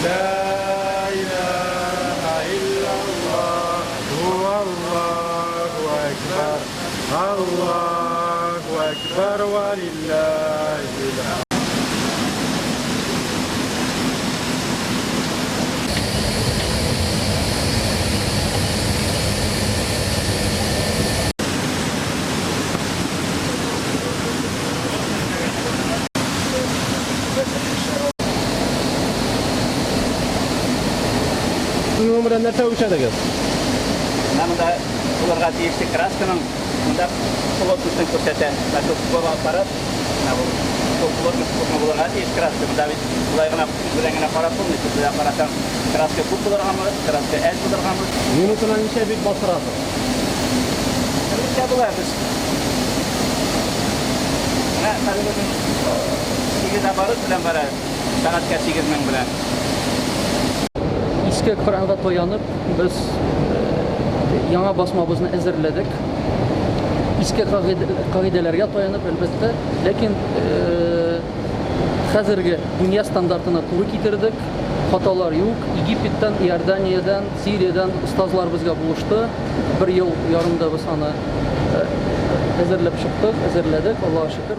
لا إله إلا الله والله أكبر الله أكبر ولله الحمد. Numara nerede uçadınız? Namında ularga tiyişli kraskının mında kulotmuştun körsete. Nasıl kulot aparat. Kulotmuştun ularga tiyişli kraskı. Mında biz ulayğına güzengine aparat bulmuş. Bu aparattan kraskı kut bulargamız, kraskı el bulargamız. Minutuna neçe bit basırası? Neçe bulayız? Tabii bugün 8 aparat bilen bara. Sanatka 8 min bilen. İske Kur'an'a toyanıp biz yana basmamızı ezirledik. İske kaidelerge toyanıp elbette. Lekin hazırgi dünya standartına to'g'ri kitirdik. Hatalar yok. Egipt'ten, Iordaniya'dan, Suriyadan ustazlar bizga buluştu. Bir yıl yarımda biz ana ezirlep çıktık, ezirledik. Allah'a şükür.